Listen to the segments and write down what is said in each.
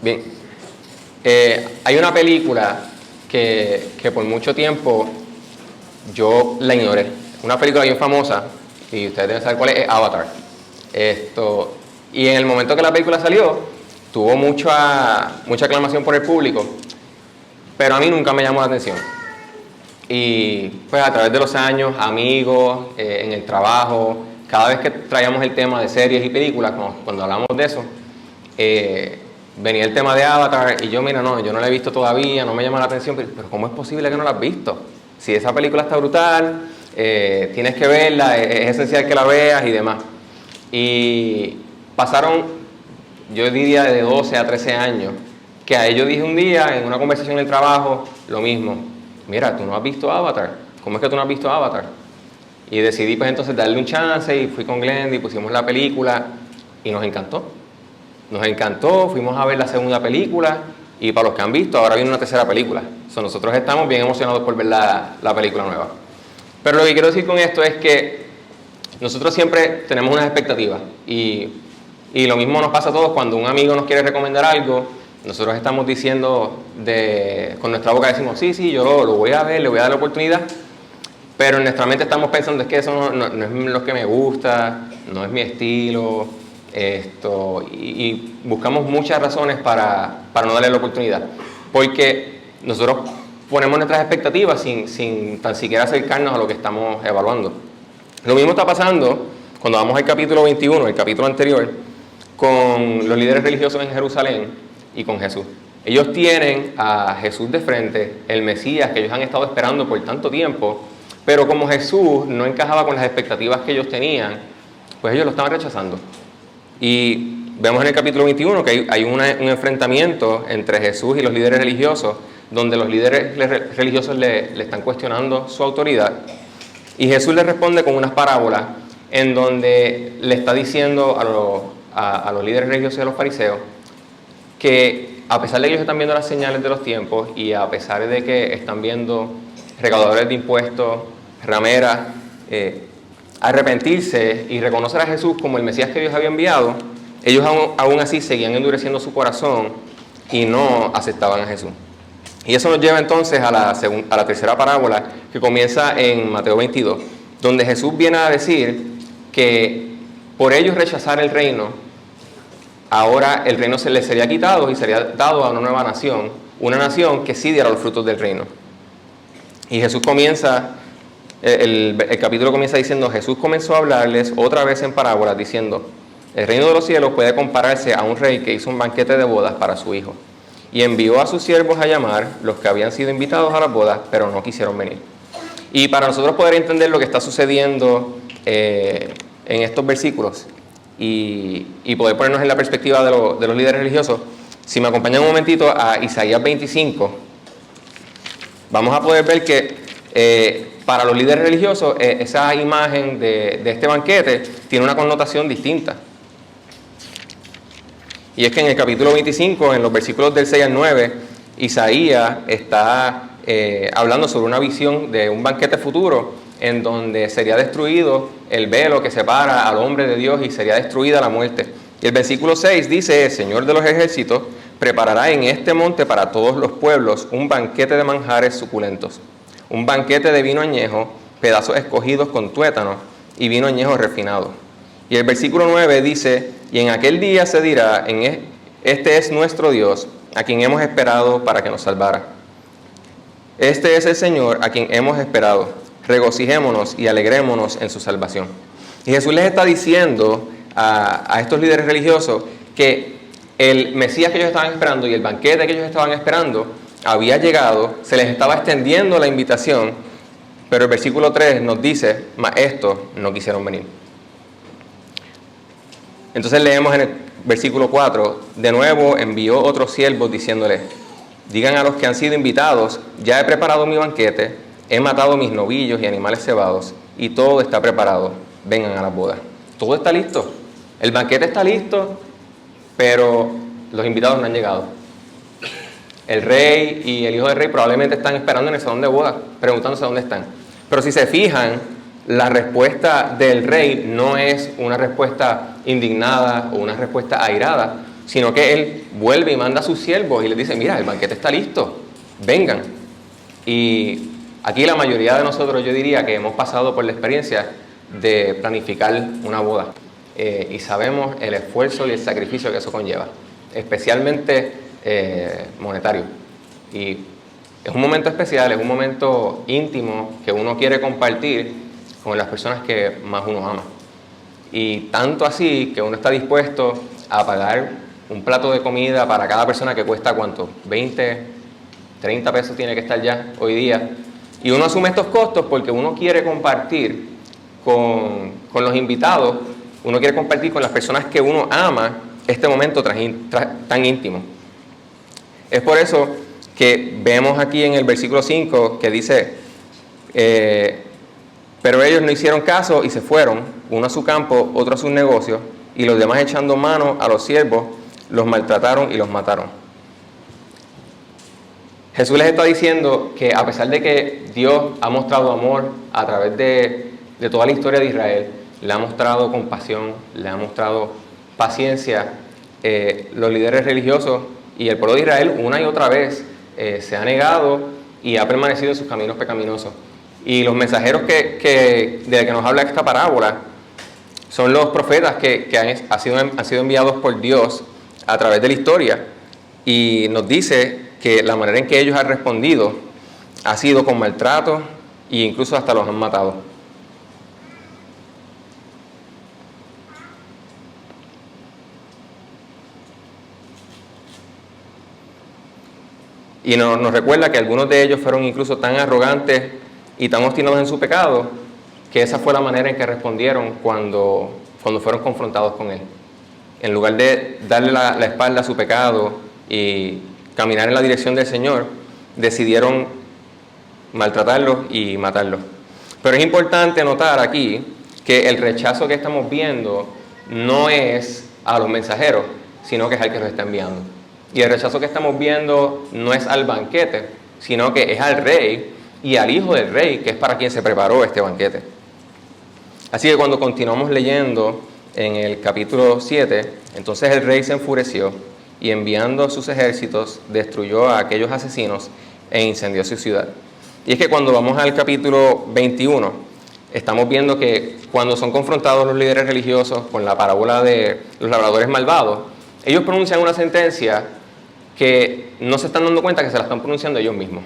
Bien. Hay una película que por mucho tiempo yo la ignoré. Una película bien famosa, y ustedes deben saber cuál es Avatar. Y en el momento que la película salió, tuvo mucha aclamación por el público, pero a mí nunca me llamó la atención. Y pues a través de los años, amigos, en el trabajo, cada vez que traíamos el tema de series y películas, cuando hablamos de eso, venía el tema de Avatar y yo, mira, no, yo no la he visto todavía, no me llama la atención, pero ¿cómo es posible que no la has visto? Si esa película está brutal, tienes que verla, es esencial que la veas y demás. Y pasaron, yo diría, de 12 a 13 años, que a ellos dije un día, en una conversación en el trabajo, lo mismo. Mira, tú no has visto Avatar. ¿Cómo es que tú no has visto Avatar? Y decidí pues entonces darle un chance y fui con Glendy, pusimos la película y nos encantó. Nos encantó, fuimos a ver la segunda película y para los que han visto, ahora viene una tercera película. Nosotros estamos bien emocionados por ver la película nueva. Pero lo que quiero decir con esto es que nosotros siempre tenemos unas expectativas y lo mismo nos pasa a todos cuando un amigo nos quiere recomendar algo. Nosotros estamos diciendo, con nuestra boca decimos, sí, yo lo voy a ver, le voy a dar la oportunidad, pero en nuestra mente estamos pensando, es que eso no es lo que me gusta, no es mi estilo, y buscamos muchas razones para no darle la oportunidad, porque nosotros ponemos nuestras expectativas sin tan siquiera acercarnos a lo que estamos evaluando. Lo mismo está pasando cuando vamos al capítulo 21, el capítulo anterior, con los líderes religiosos en Jerusalén y con Jesús. Ellos tienen a Jesús de frente, el Mesías que ellos han estado esperando por tanto tiempo, pero como Jesús no encajaba con las expectativas que ellos tenían, pues ellos lo estaban rechazando. Y vemos en el capítulo 21 que hay un enfrentamiento entre Jesús y los líderes religiosos, donde los líderes religiosos le están cuestionando su autoridad. Y Jesús les responde con unas parábolas en donde le está diciendo a los líderes religiosos y a los fariseos que a pesar de que ellos están viendo las señales de los tiempos y a pesar de que están viendo recaudadores de impuestos, rameras, arrepentirse y reconocer a Jesús como el Mesías que Dios había enviado, ellos aún así seguían endureciendo su corazón y no aceptaban a Jesús. Y eso nos lleva entonces a la tercera parábola que comienza en Mateo 22, donde Jesús viene a decir que por ellos rechazar el reino, ahora el reino se les sería quitado y sería dado a una nueva nación, una nación que sí diera los frutos del reino. Y Jesús comienza, el capítulo comienza diciendo, Jesús comenzó a hablarles otra vez en parábolas diciendo, el reino de los cielos puede compararse a un rey que hizo un banquete de bodas para su hijo. Y envió a sus siervos a llamar los que habían sido invitados a las bodas, pero no quisieron venir. Y para nosotros poder entender lo que está sucediendo en estos versículos y poder ponernos en la perspectiva de los líderes religiosos, si me acompañan un momentito a Isaías 25, vamos a poder ver que para los líderes religiosos esa imagen de este banquete tiene una connotación distinta. Y es que en el capítulo 25, en los versículos del 6 al 9, Isaías está hablando sobre una visión de un banquete futuro en donde sería destruido el velo que separa al hombre de Dios y sería destruida la muerte. Y el versículo 6 dice, el Señor de los ejércitos preparará en este monte para todos los pueblos un banquete de manjares suculentos, un banquete de vino añejo, pedazos escogidos con tuétano y vino añejo refinado. Y el versículo 9 dice, y en aquel día se dirá, este es nuestro Dios, a quien hemos esperado para que nos salvara. Este es el Señor a quien hemos esperado. Regocijémonos y alegrémonos en su salvación. Y Jesús les está diciendo a estos líderes religiosos que el Mesías que ellos estaban esperando y el banquete que ellos estaban esperando había llegado, se les estaba extendiendo la invitación, pero el versículo 3 nos dice, mas estos no quisieron venir. Entonces leemos en el versículo 4, de nuevo envió otros siervos diciéndoles, digan a los que han sido invitados, ya he preparado mi banquete, he matado mis novillos y animales cebados, y todo está preparado, vengan a la boda. Todo está listo, el banquete está listo, pero los invitados no han llegado. El rey y el hijo del rey probablemente están esperando en el salón de boda, preguntándose dónde están. Pero si se fijan, la respuesta del rey no es una respuesta indignada o una respuesta airada, sino que él vuelve y manda a sus siervos y les dice, mira, el banquete está listo, vengan. Y aquí la mayoría de nosotros, yo diría que hemos pasado por la experiencia de planificar una boda. Y sabemos el esfuerzo y el sacrificio que eso conlleva, especialmente monetario. Y es un momento especial, es un momento íntimo que uno quiere compartir con las personas que más uno ama. Y tanto así que uno está dispuesto a pagar un plato de comida para cada persona que cuesta ¿cuánto? 20, 30 pesos tiene que estar ya hoy día. Y uno asume estos costos porque uno quiere compartir con los invitados, uno quiere compartir con las personas que uno ama este momento tan íntimo. Es por eso que vemos aquí en el versículo 5 que dice, pero ellos no hicieron caso y se fueron, uno a su campo, otro a sus negocios, y los demás echando mano a los siervos, los maltrataron y los mataron. Jesús les está diciendo que a pesar de que Dios ha mostrado amor a través de toda la historia de Israel, le ha mostrado compasión, le ha mostrado paciencia, los líderes religiosos y el pueblo de Israel una y otra vez se ha negado y ha permanecido en sus caminos pecaminosos. Y los mensajeros de que nos habla esta parábola son los profetas que han sido enviados por Dios a través de la historia, y nos dice que la manera en que ellos han respondido ha sido con maltrato e incluso hasta los han matado. Y nos recuerda que algunos de ellos fueron incluso tan arrogantes y tan obstinados en su pecado, que esa fue la manera en que respondieron cuando fueron confrontados con él. En lugar de darle la espalda a su pecado y caminar en la dirección del Señor, decidieron maltratarlos y matarlos. Pero es importante notar aquí que el rechazo que estamos viendo no es a los mensajeros, sino que es al que los está enviando. Y el rechazo que estamos viendo no es al banquete, sino que es al rey y al hijo del rey, que es para quien se preparó este banquete. Así que cuando continuamos leyendo en el capítulo 7, entonces el rey se enfureció y enviando sus ejércitos destruyó a aquellos asesinos e incendió su ciudad. Y es que cuando vamos al capítulo 21, estamos viendo que cuando son confrontados los líderes religiosos con la parábola de los labradores malvados, ellos pronuncian una sentencia que no se están dando cuenta que se la están pronunciando ellos mismos.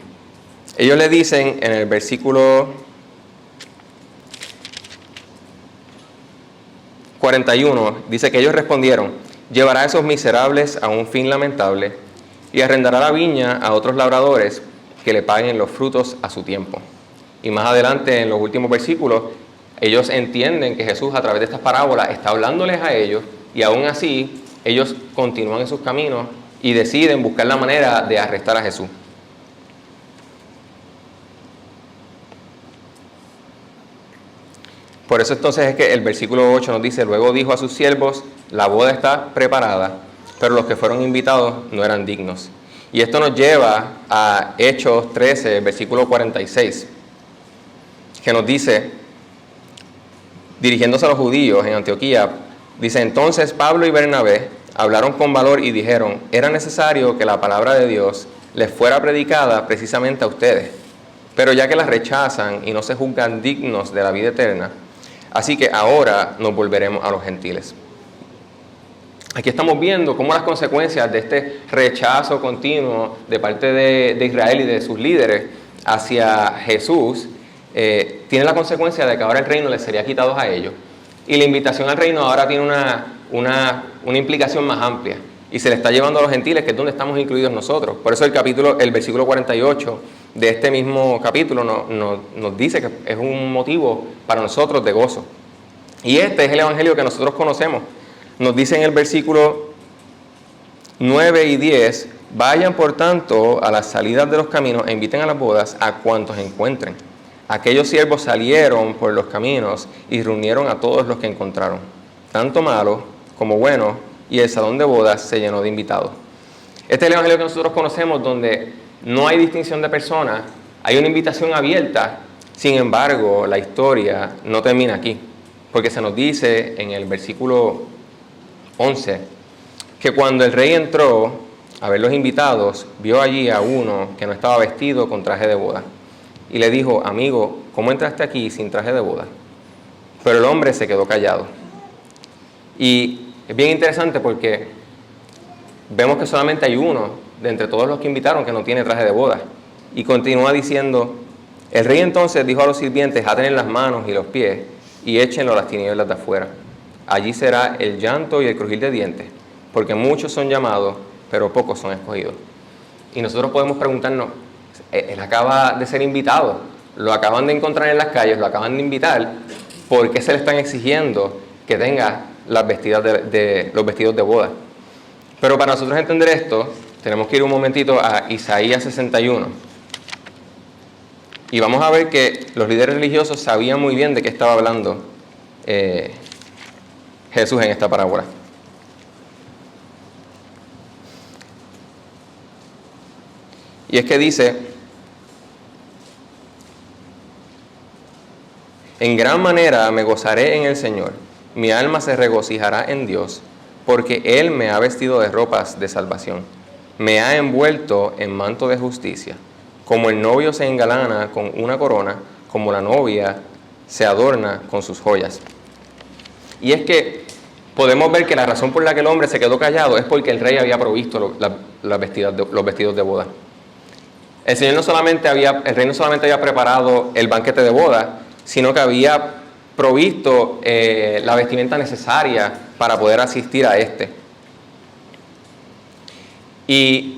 Ellos le dicen en el versículo 41, dice que ellos respondieron, llevará a esos miserables a un fin lamentable y arrendará la viña a otros labradores que le paguen los frutos a su tiempo. Y más adelante en los últimos versículos, ellos entienden que Jesús a través de estas parábolas está hablándoles a ellos, y aún así ellos continúan en sus caminos y deciden buscar la manera de arrestar a Jesús. Por eso entonces es que el versículo 8 nos dice, luego dijo a sus siervos, la boda está preparada, pero los que fueron invitados no eran dignos. Y esto nos lleva a Hechos 13, versículo 46, que nos dice, dirigiéndose a los judíos en Antioquía, dice, entonces Pablo y Bernabé hablaron con valor y dijeron, era necesario que la palabra de Dios les fuera predicada precisamente a ustedes, pero ya que la rechazan y no se juzgan dignos de la vida eterna, así que ahora nos volveremos a los gentiles. Aquí estamos viendo cómo las consecuencias de este rechazo continuo de parte de Israel y de sus líderes hacia Jesús tiene la consecuencia de que ahora el reino les sería quitado a ellos. Y la invitación al reino ahora tiene una implicación más amplia. Y se le está llevando a los gentiles, que es donde estamos incluidos nosotros. Por eso el versículo 48 de este mismo capítulo nos dice que es un motivo para nosotros de gozo. Y este es el evangelio que nosotros conocemos. Nos dice en el versículo 9 y 10, vayan por tanto a las salidas de los caminos e inviten a las bodas a cuantos encuentren. Aquellos siervos salieron por los caminos y reunieron a todos los que encontraron, tanto malos como buenos, y el salón de bodas se llenó de invitados. Este es el evangelio que nosotros conocemos, donde no hay distinción de personas, hay una invitación abierta. Sin embargo, la historia no termina aquí, porque se nos dice en el versículo 11, que cuando el rey entró a ver los invitados, vio allí a uno que no estaba vestido con traje de boda. Y le dijo: amigo, ¿cómo entraste aquí sin traje de boda? Pero el hombre se quedó callado. Y es bien interesante porque vemos que solamente hay uno de entre todos los que invitaron que no tiene traje de boda. Y continúa diciendo: el rey entonces dijo a los sirvientes: aten las manos y los pies y échenlo a las tinieblas de afuera. Allí será el llanto y el crujir de dientes, porque muchos son llamados, pero pocos son escogidos. Y nosotros podemos preguntarnos: él acaba de ser invitado, lo acaban de encontrar en las calles, lo acaban de invitar, ¿por qué se le están exigiendo que tenga los vestidos de boda? Pero para nosotros entender esto, tenemos que ir un momentito a Isaías 61. Y vamos a ver que los líderes religiosos sabían muy bien de qué estaba hablando Jesús en esta parábola. Y es que dice: en gran manera me gozaré en el Señor, mi alma se regocijará en Dios, porque Él me ha vestido de ropas de salvación, me ha envuelto en manto de justicia. Como el novio se engalana con una corona, como la novia se adorna con sus joyas. Y es que podemos ver que la razón por la que el hombre se quedó callado es porque el rey había provisto los vestidos de boda. El rey no solamente había preparado el banquete de boda, sino que había provisto la vestimenta necesaria para poder asistir a este. Y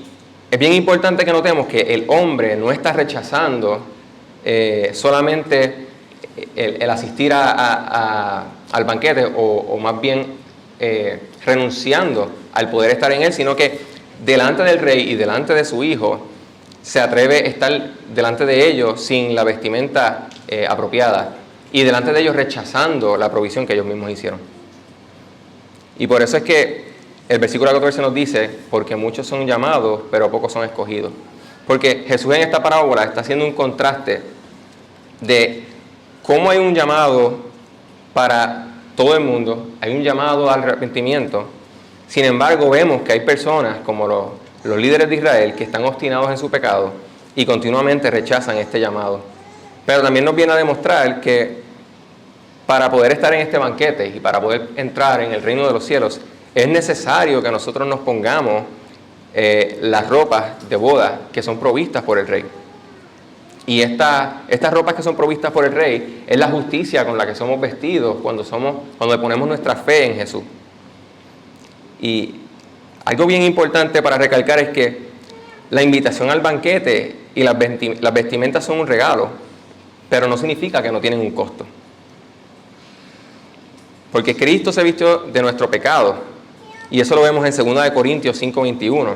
es bien importante que notemos que el hombre no está rechazando solamente el asistir al banquete o más bien renunciando al poder estar en él, sino que delante del rey y delante de su hijo se atreve a estar delante de ellos sin la vestimenta apropiada y delante de ellos rechazando la provisión que ellos mismos hicieron. Y por eso es que el versículo 14 nos dice: porque muchos son llamados, pero pocos son escogidos. Porque Jesús en esta parábola está haciendo un contraste de cómo hay un llamado para todo el mundo, hay un llamado al arrepentimiento. Sin embargo, vemos que hay personas como los líderes de Israel que están obstinados en su pecado y continuamente rechazan este llamado. Pero también nos viene a demostrar que para poder estar en este banquete y para poder entrar en el reino de los cielos, es necesario que nosotros nos pongamos las ropas de boda que son provistas por el rey. Y estas ropas que son provistas por el rey es la justicia con la que somos vestidos cuando ponemos nuestra fe en Jesús. Y algo bien importante para recalcar es que la invitación al banquete y las vestimentas son un regalo, pero no significa que no tienen un costo. Porque Cristo se vistió de nuestro pecado. Y eso lo vemos en 2 Corintios 5:21.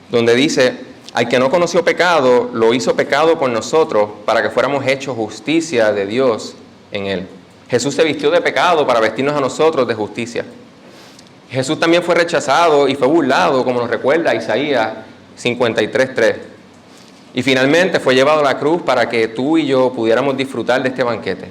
Donde dice: al que no conoció pecado, lo hizo pecado por nosotros, para que fuéramos hechos justicia de Dios en él. Jesús se vistió de pecado para vestirnos a nosotros de justicia. Jesús también fue rechazado y fue burlado, como nos recuerda Isaías 53:3. Y finalmente fue llevado a la cruz para que tú y yo pudiéramos disfrutar de este banquete.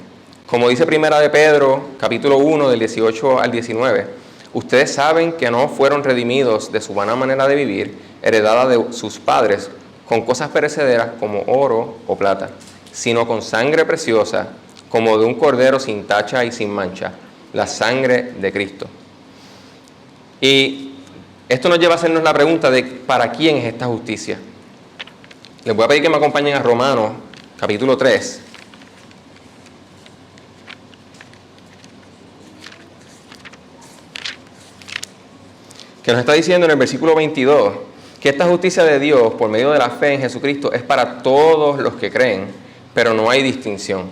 Como dice 1 de Pedro, capítulo 1, del 18 al 19, ustedes saben que no fueron redimidos de su vana manera de vivir, heredada de sus padres, con cosas perecederas como oro o plata, sino con sangre preciosa, como de un cordero sin tacha y sin mancha, la sangre de Cristo. Y esto nos lleva a hacernos la pregunta de ¿para quién es esta justicia? Les voy a pedir que me acompañen a Romanos, capítulo 3. Que nos está diciendo en el versículo 22 que esta justicia de Dios por medio de la fe en Jesucristo es para todos los que creen, pero no hay distinción.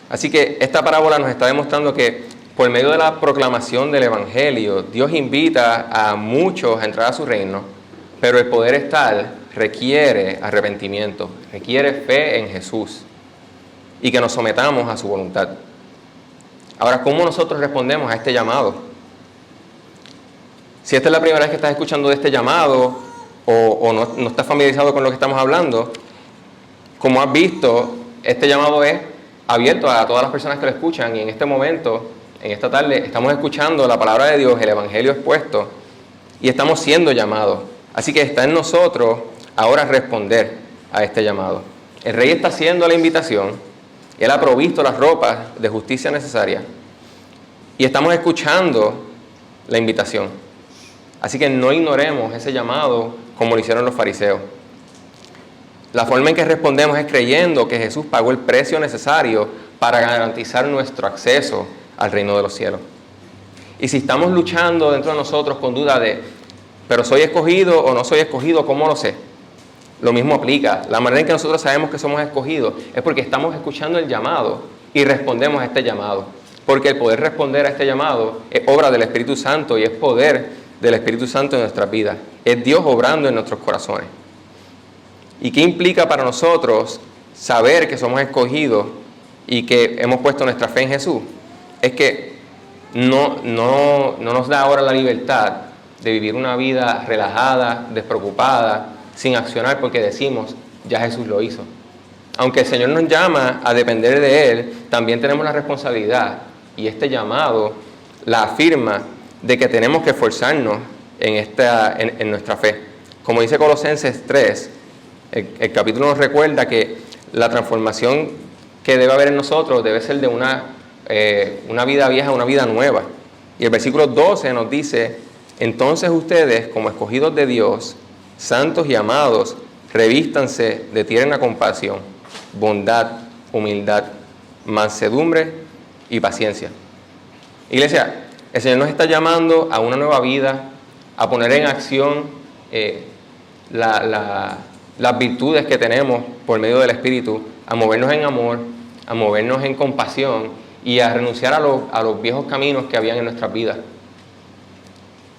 Así que esta parábola nos está demostrando que por medio de la proclamación del Evangelio, Dios invita a muchos a entrar a su reino, pero el poder estar requiere arrepentimiento, requiere fe en Jesús y que nos sometamos a su voluntad. Ahora, ¿cómo nosotros respondemos a este llamado? Si esta es la primera vez que estás escuchando de este llamado o no estás familiarizado con lo que estamos hablando, como has visto, este llamado es abierto a todas las personas que lo escuchan y en este momento, en esta tarde, estamos escuchando la palabra de Dios, el Evangelio expuesto y estamos siendo llamados. Así que está en nosotros ahora responder a este llamado. El Rey está haciendo la invitación, Él ha provisto las ropas de justicia necesarias y estamos escuchando la invitación. Así que no ignoremos ese llamado como lo hicieron los fariseos. La forma en que respondemos es creyendo que Jesús pagó el precio necesario para garantizar nuestro acceso al reino de los cielos. Y si estamos luchando dentro de nosotros con duda de, pero soy escogido o no soy escogido, ¿cómo lo sé? Lo mismo aplica. La manera en que nosotros sabemos que somos escogidos es porque estamos escuchando el llamado y respondemos a este llamado. Porque el poder responder a este llamado es obra del Espíritu Santo y es poder del Espíritu Santo en nuestras vidas. Es Dios obrando en nuestros corazones. ¿Y qué implica para nosotros saber que somos escogidos y que hemos puesto nuestra fe en Jesús? Es que no nos da ahora la libertad de vivir una vida relajada, despreocupada, sin accionar porque decimos, ya Jesús lo hizo. Aunque el Señor nos llama a depender de Él, también tenemos la responsabilidad y este llamado la afirma de que tenemos que esforzarnos en nuestra fe. Como dice Colosenses 3, el capítulo nos recuerda que la transformación que debe haber en nosotros debe ser de una vida vieja a una vida nueva. Y el versículo 12 nos dice, entonces ustedes, como escogidos de Dios, santos y amados, revístanse de tierna compasión, bondad, humildad, mansedumbre y paciencia. Iglesia, el Señor nos está llamando a una nueva vida, a poner en acción las virtudes que tenemos por medio del Espíritu, a movernos en amor, a movernos en compasión y a renunciar a los viejos caminos que habían en nuestras vidas.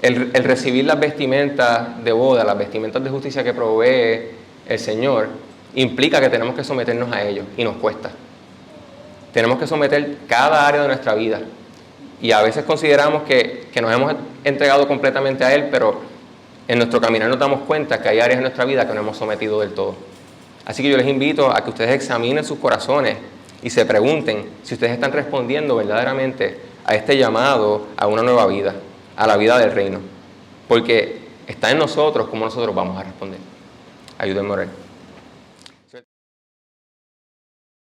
El recibir las vestimentas de boda, las vestimentas de justicia que provee el Señor, implica que tenemos que someternos a ellos y nos cuesta. Tenemos que someter cada área de nuestra vida y a veces consideramos que nos hemos entregado completamente a Él, pero en nuestro caminar nos damos cuenta que hay áreas en nuestra vida que no hemos sometido del todo. Así que yo les invito a que ustedes examinen sus corazones y se pregunten si ustedes están respondiendo verdaderamente a este llamado a una nueva vida, a la vida del reino. Porque está en nosotros cómo nosotros vamos a responder. Ayúdenme a orar.